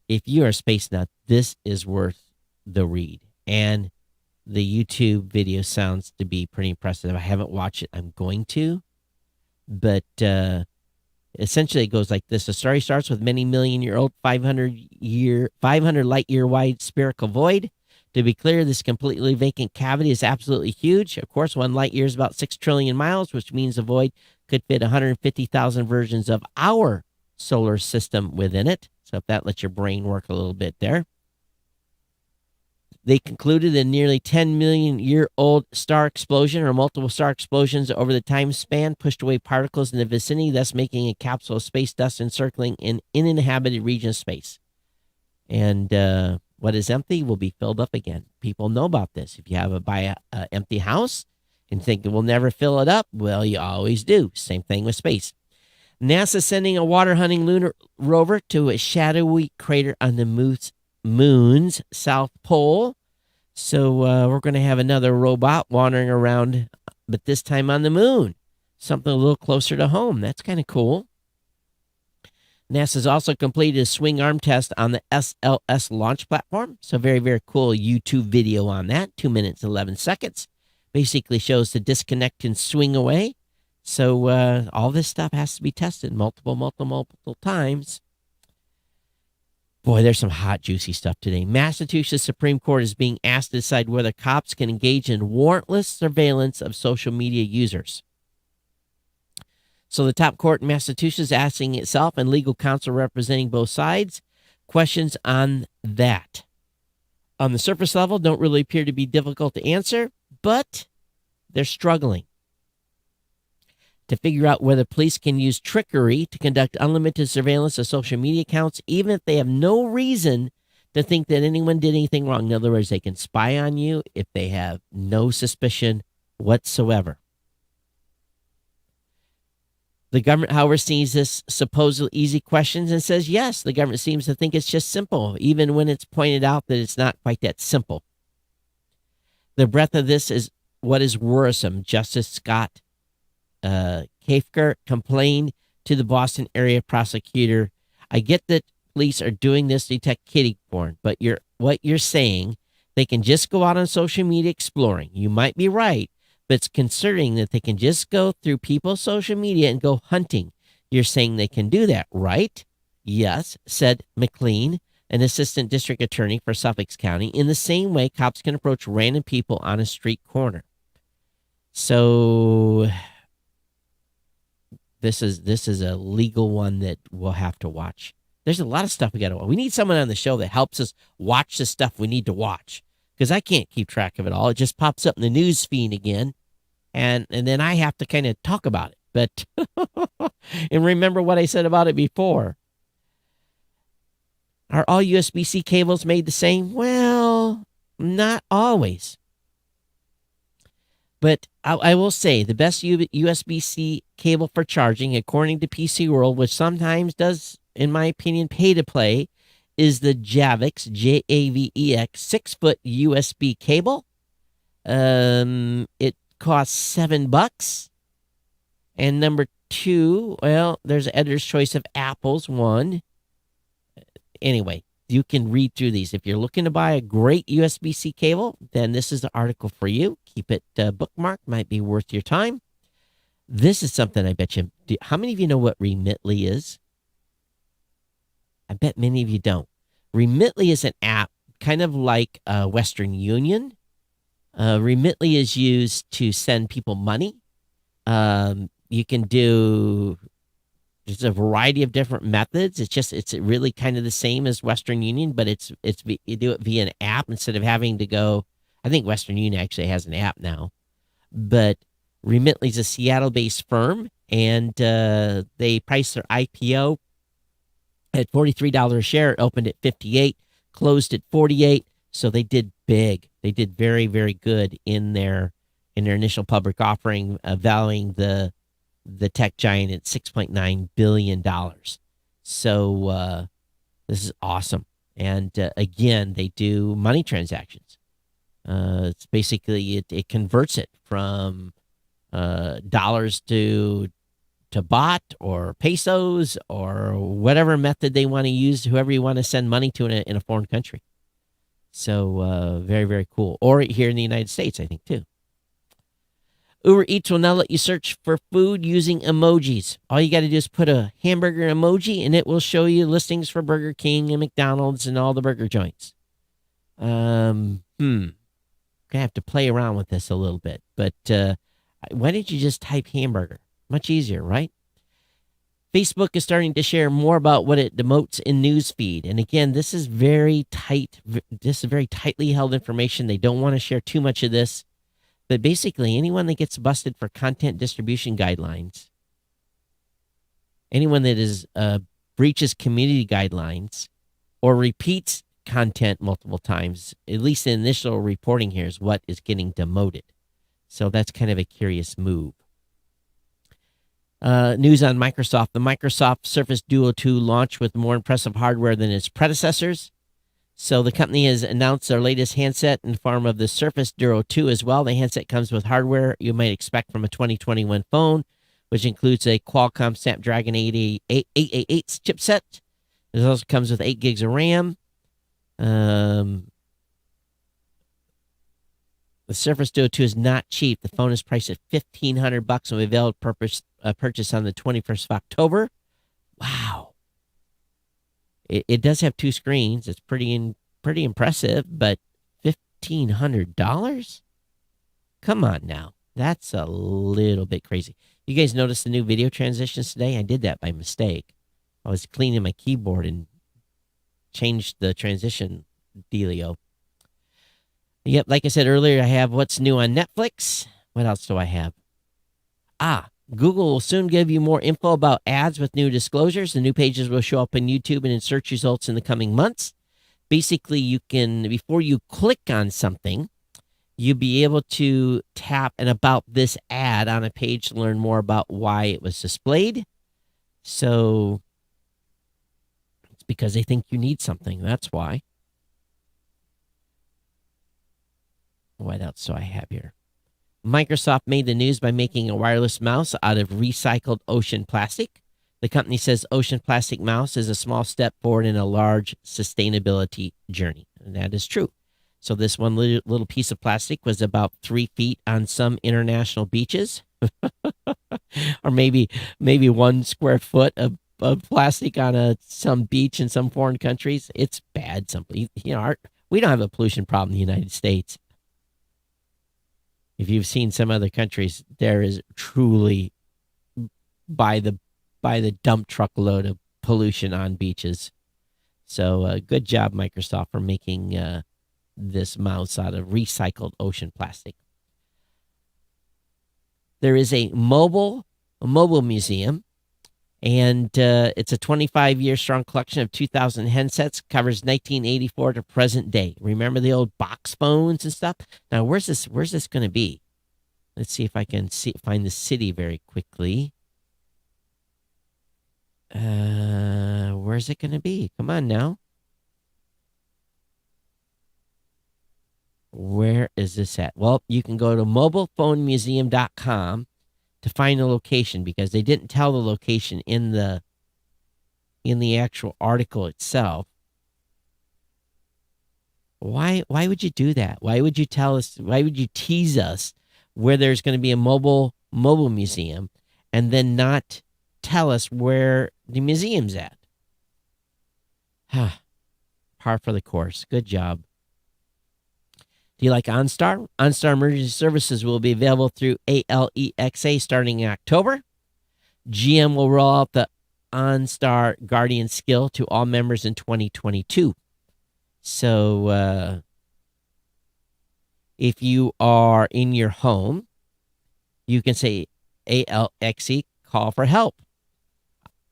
If you are a space nut, this is worth the read. And the YouTube video sounds to be pretty impressive. I haven't watched it. I'm going to. But essentially, it goes like this. The story starts with many million-year-old, 500 light-year wide spherical void. To be clear, this completely vacant cavity is absolutely huge. Of course, 1 light year is about 6 trillion miles, which means the void could fit 150,000 versions of our solar system within it. So if that lets your brain work a little bit there. They concluded a nearly 10 million year old star explosion or multiple star explosions over the time span pushed away particles in the vicinity, thus making a capsule of space dust encircling an uninhabited region of space. And what is empty will be filled up again. People know about this. If you have an empty house and think it will never fill it up, well, you always do. Same thing with space. NASA sending a water-hunting lunar rover to a shadowy crater on the moon's south pole. So we're going to have another robot wandering around, but this time on the moon. Something a little closer to home. That's kind of cool. NASA's also completed a swing arm test on the SLS launch platform. So very, very cool YouTube video on that. 2 minutes, 11 seconds. Basically shows the disconnect and swing away. So all this stuff has to be tested multiple times. Boy, there's some hot, juicy stuff today. Massachusetts Supreme Court is being asked to decide whether cops can engage in warrantless surveillance of social media users. So the top court in Massachusetts is asking itself and legal counsel representing both sides questions on that. On the surface level, don't really appear to be difficult to answer, but they're struggling to figure out whether police can use trickery to conduct unlimited surveillance of social media accounts, even if they have no reason to think that anyone did anything wrong. In other words, they can spy on you if they have no suspicion whatsoever. The government, however, sees this supposedly easy questions and says, yes, the government seems to think it's just simple, even when it's pointed out that it's not quite that simple. The breadth of this is what is worrisome. Justice Scott Kafker complained to the Boston area prosecutor, I get that police are doing this to detect kiddie porn, but what you're saying, they can just go out on social media exploring. You might be right, but it's concerning that they can just go through people's social media and go hunting. You're saying they can do that, right? Yes, said McLean, an assistant district attorney for Suffolk County. In the same way, cops can approach random people on a street corner. So this is a legal one that we'll have to watch. There's a lot of stuff we got to watch. We need someone on the show that helps us watch the stuff we need to watch, because I can't keep track of it all. It just pops up in the news feed again, and then I have to kind of talk about it. But and remember what I said about it before. Are all USB-C cables made the same? Well, not always. But I will say the best USB-C cable for charging, according to PC World, which sometimes does, in my opinion, pay to play, is the Javex, J-A-V-E-X, 6-foot USB cable. It costs $7. And number 2, well, there's Editor's Choice of Apple's one. Anyway, you can read through these. If you're looking to buy a great USB-C cable, then this is the article for you. Keep it bookmarked. Might be worth your time. This is something I bet you. How many of you know what Remitly is? I bet many of you don't. Remitly is an app kind of like Western Union. Remitly is used to send people money. You can do there's a variety of different methods. It's really kind of the same as Western Union, but you do it via an app instead of having to go. I think Western Union actually has an app now, but Remitly is a Seattle-based firm, and they priced their IPO at $43 a share. It opened at 58, closed at 48. So they did big. They did very, very good in their initial public offering, valuing the tech giant at $6.9 billion. So this is awesome. And again, they do money transactions. It's basically, it converts it from dollars to baht or pesos or whatever method they want to use, whoever you want to send money to in a foreign country. So very, very cool. Or here in the United States, I think, too. Uber Eats will now let you search for food using emojis. All you got to do is put a hamburger emoji, and it will show you listings for Burger King and McDonald's and all the burger joints. Gonna have to play around with this a little bit, but why didn't you just type hamburger? Much easier, right? Facebook is starting to share more about what it demotes in newsfeed. And again, this is very tight. This is very tightly held information. They don't want to share too much of this. But basically, anyone that gets busted for content distribution guidelines, anyone that is breaches community guidelines or repeats content multiple times, at least the initial reporting here is what is getting demoted. So that's kind of a curious move. News on Microsoft. The Microsoft Surface Duo 2 launched with more impressive hardware than its predecessors. So the company has announced their latest handset in the form of the Surface Duo 2 as well. The handset comes with hardware you might expect from a 2021 phone, which includes a Qualcomm Snapdragon 888 chipset. It also comes with 8 gigs of RAM. The Surface Duo 2 is not cheap. The phone is priced at $1,500 and will be available purchase on the 21st of October. Wow. It does have 2 screens. It's pretty impressive, but $1,500? Come on now. That's a little bit crazy. You guys notice the new video transitions today? I did that by mistake. I was cleaning my keyboard and changed the transition dealio. Yep, like I said earlier, I have what's new on Netflix. What else do I have? Google will soon give you more info about ads with new disclosures. The new pages will show up in YouTube and in search results in the coming months. Basically, you can, before you click on something, you'll be able to tap an about this ad on a page to learn more about why it was displayed. So it's because they think you need something. That's why. What else do I have here? Microsoft made the news by making a wireless mouse out of recycled ocean plastic. The company says ocean plastic mouse is a small step forward in a large sustainability journey. And that is true. So this one little piece of plastic was about 3 feet on some international beaches. Or maybe 1 square foot of plastic on some beach in some foreign countries. It's bad. We don't have a pollution problem in the United States. If you've seen some other countries, there is truly by the dump truckload of pollution on beaches. So good job, Microsoft, for making this mouse out of recycled ocean plastic. There is a mobile museum, and it's a 25-year strong collection of 2,000 handsets, covers 1984 to present day. Remember the old box phones and stuff? Now, where's this going to be? Let's see if I can find the city very quickly. Where's it going to be? Come on now. Where is this at? Well, you can go to mobilephonemuseum.com to find the location, because they didn't tell the location in the actual article itself. Why would you do that? Why would you tell us? Why would you tease us where there's going to be a mobile museum and then not tell us where the museum's at? Par for the course. Good job. Do you like OnStar? OnStar Emergency Services will be available through ALEXA starting in October. GM will roll out the OnStar Guardian skill to all members in 2022. So if you are in your home, you can say ALXE, call for help.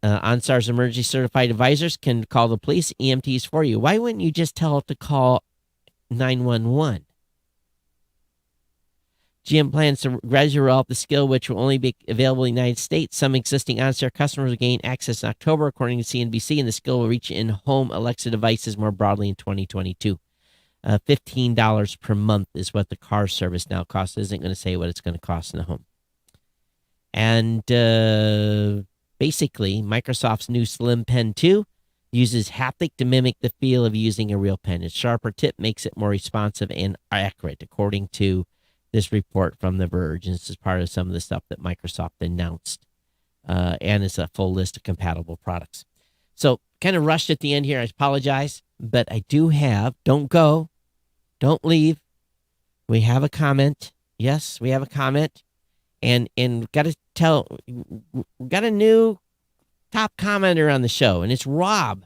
OnStar's emergency certified advisors can call the police, EMTs for you. Why wouldn't you just tell it to call 911? GM plans to gradually roll out the skill, which will only be available in the United States. Some existing OnStar customers will gain access in October, according to CNBC, and the skill will reach in-home Alexa devices more broadly in 2022. $15 per month is what the car service now costs. It isn't going to say what it's going to cost in the home. And basically, Microsoft's new Slim Pen 2 uses haptic to mimic the feel of using a real pen. Its sharper tip makes it more responsive and accurate, according to this report from The Verge. And this is part of some of the stuff that Microsoft announced. And it's a full list of compatible products. So kind of rushed at the end here. I apologize. But I do have, don't go, don't leave. We have a comment. Yes, we have a comment. And got to tell, we got a new top commenter on the show, and it's Rob.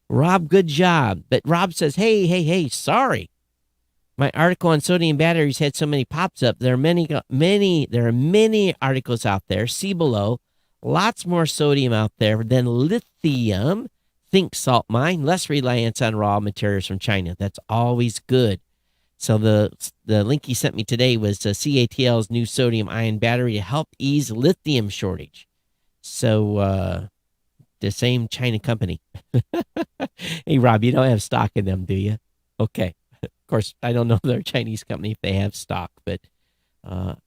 Rob, good job. But Rob says, hey, sorry. My article on sodium batteries had so many pops up. There are many articles out there. See below. Lots more sodium out there than lithium. Think salt mine. Less reliance on raw materials from China. That's always good. So the link he sent me today was CATL's new sodium-ion battery to help ease lithium shortage. So the same China company. Hey, Rob, you don't have stock in them, do you? Okay. Of course, I don't know if they're a Chinese company if they have stock, but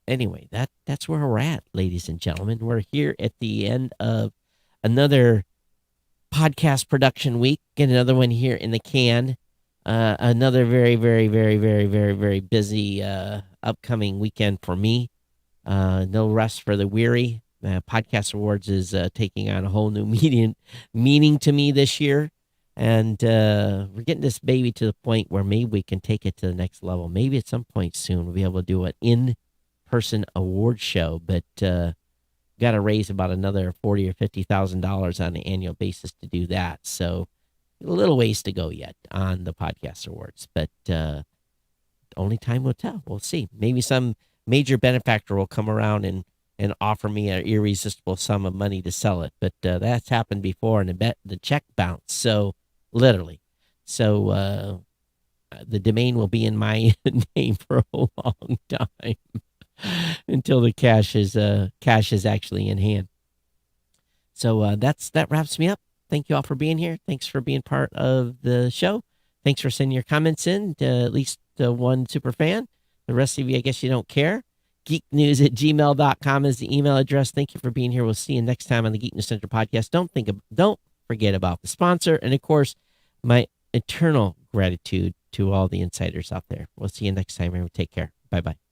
anyway, that's where we're at, ladies and gentlemen. We're here at the end of another podcast production week. Get another one here in the can. Another very, very, very, very, very, very busy upcoming weekend for me. No rest for the weary. Podcast Awards is taking on a whole new meaning to me this year. And we're getting this baby to the point where maybe we can take it to the next level. Maybe at some point soon we'll be able to do an in-person award show. But got to raise about another $40,000 or $50,000 on an annual basis to do that. So a little ways to go yet on the Podcast Awards, but only time will tell. We'll see. Maybe some major benefactor will come around and offer me an irresistible sum of money to sell it. But that's happened before, and the check bounced. So literally, so the domain will be in my name for a long time until the cash is actually in hand. So that wraps me up. Thank you all for being here. Thanks for being part of the show. Thanks for sending your comments in to at least one super fan. The rest of you, I guess you don't care. geeknews@gmail.com is the email address. Thank you for being here. We'll see you next time on the Geek News Central podcast. Don't forget about the sponsor. And of course, my eternal gratitude to all the insiders out there. We'll see you next time. Take care. Bye-bye.